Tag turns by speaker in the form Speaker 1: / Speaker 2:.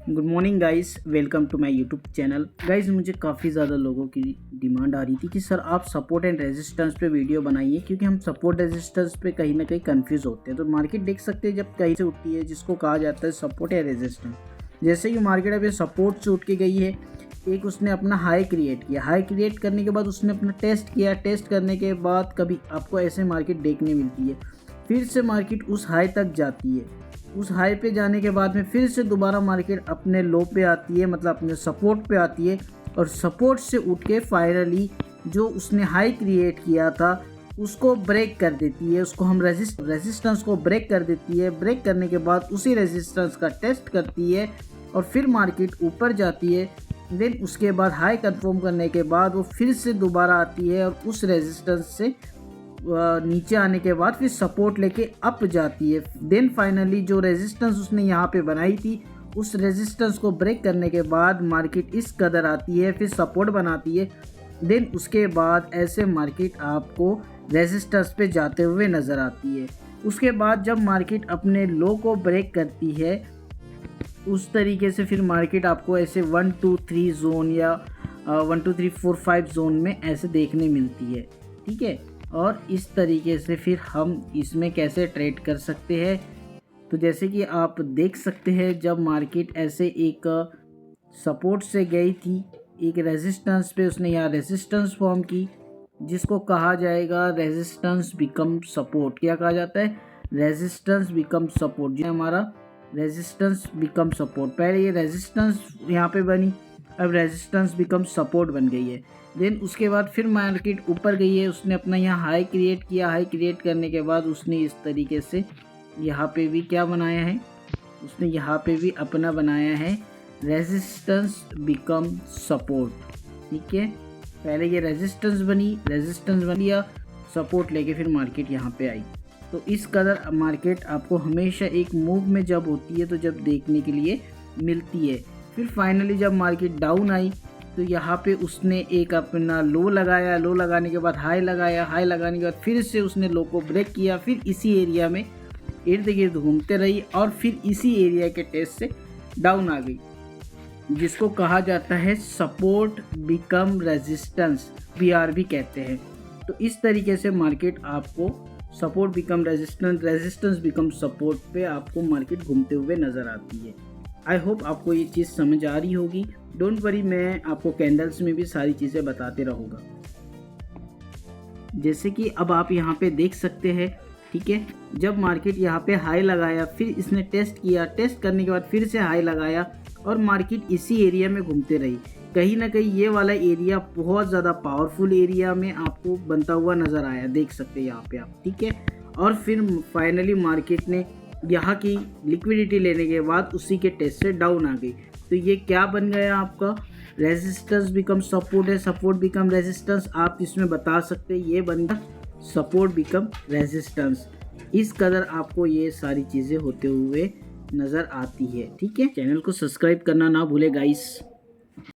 Speaker 1: Good morning guys, welcome to my YouTube channel. Guys मुझे काफ़ी ज़्यादा लोगों की डिमांड आ रही थी कि सर आप सपोर्ट एंड रेजिस्टेंस पे वीडियो बनाइए, क्योंकि हम सपोर्ट रेजिस्टेंस पे कहीं ना कहीं कंफ्यूज होते हैं। तो मार्केट देख सकते हैं जब कहीं से उठती है जिसको कहा जाता है सपोर्ट या रेजिस्टेंस। जैसे कि मार्केट अभी सपोर्ट से उठ के गई है, एक उसने अपना हाई क्रिएट किया, हाई क्रिएट करने के बाद उसने अपना टेस्ट किया, टेस्ट करने के बाद कभी आपको ऐसे मार्केट देखने मिलती है, फिर से मार्केट उस हाई तक जाती है, उस हाई पे जाने के बाद में फिर से दोबारा मार्केट अपने लो पे आती है, मतलब अपने सपोर्ट पे आती है, और सपोर्ट से उठ के फाइनली जो उसने हाई क्रिएट किया था उसको ब्रेक कर देती है। उसको हम रेजिस्टेंस को ब्रेक कर देती है। ब्रेक करने के बाद उसी रेजिस्टेंस का टेस्ट करती है और फिर मार्केट ऊपर जाती है। देन उसके बाद हाई कंफर्म करने के बाद वो फिर से दोबारा आती है और उस रेजिस्टेंस से नीचे आने के बाद फिर सपोर्ट लेके अप जाती है। देन फाइनली जो रेजिस्टेंस उसने यहाँ पे बनाई थी, उस रेजिस्टेंस को ब्रेक करने के बाद मार्केट इस कदर आती है, फिर सपोर्ट बनाती है। देन उसके बाद ऐसे मार्केट आपको रेजिस्टेंस पे जाते हुए नज़र आती है। उसके बाद जब मार्केट अपने लो को ब्रेक करती है, उस तरीके से फिर मार्केट आपको ऐसे 1 2 3 जोन या 1 2 3 4 5 जोन में ऐसे देखने मिलती है। ठीक है, और इस तरीके से फिर हम इसमें कैसे ट्रेड कर सकते हैं, तो जैसे कि आप देख सकते हैं जब मार्केट ऐसे एक सपोर्ट से गई थी, एक रेजिस्टेंस पे उसने यहाँ रेजिस्टेंस फॉर्म की, जिसको कहा जाएगा रेजिस्टेंस बिकम सपोर्ट। क्या कहा जाता है? Resistance become support. जो हमारा रेजिस्टेंस बिकम सपोर्ट, पहले ये रेजिस्टेंस यहाँ पे बनी, अब रेजिस्टेंस बिकम सपोर्ट बन गई है। देन उसके बाद फिर मार्केट ऊपर गई है, उसने अपना यहाँ हाई क्रिएट किया। हाई क्रिएट करने के बाद उसने इस तरीके से यहाँ पे भी क्या बनाया है, उसने यहाँ पे भी अपना बनाया है रेजिस्टेंस बिकम सपोर्ट। ठीक है, पहले ये रेजिस्टेंस बन लिया, सपोर्ट लेके फिर मार्केट यहाँ पे आई। तो इस कदर मार्केट आपको हमेशा एक मूव में जब होती है तो जब देखने के लिए मिलती है। फिर फाइनली जब मार्केट डाउन आई तो यहाँ पे उसने एक अपना लो लगाया, लो लगाने के बाद हाई लगाया, हाई लगाने के बाद फिर से उसने लो को ब्रेक किया, फिर इसी एरिया में इर्द गिर्द घूमते रही और फिर इसी एरिया के टेस्ट से डाउन आ गई, जिसको कहा जाता है सपोर्ट बिकम रेजिस्टेंस, BRB कहते हैं। तो इस तरीके से मार्केट आपको support become resistance, resistance become support पे आपको मार्केट घूमते हुए नज़र आती है। आई होप आपको ये चीज़ समझ आ रही होगी। डोंट वरी, मैं आपको कैंडल्स में भी सारी चीज़ें बताते रहूँगा। जैसे कि अब आप यहाँ पे देख सकते हैं, ठीक है, जब मार्केट यहाँ पे हाई लगाया, फिर इसने टेस्ट किया, टेस्ट करने के बाद फिर से हाई लगाया और मार्केट इसी एरिया में घूमते रही। कहीं ना कहीं ये वाला एरिया बहुत ज़्यादा पावरफुल एरिया में आपको बनता हुआ नज़र आया, देख सकते हैं यहाँ पे आप। ठीक है, और फिर फाइनली मार्केट ने यहाँ की लिक्विडिटी लेने के बाद उसी के टेस्ट से डाउन आ गई। तो ये क्या बन गया आपका? रेजिस्टेंस बिकम सपोर्ट है, सपोर्ट बिकम रेजिस्टेंस। आप इसमें बता सकते हैं ये बन गया सपोर्ट बिकम रेजिस्टेंस। इस कदर आपको ये सारी चीज़ें होते हुए नज़र आती है। ठीक है, चैनल को सब्सक्राइब करना ना भूले गाइस।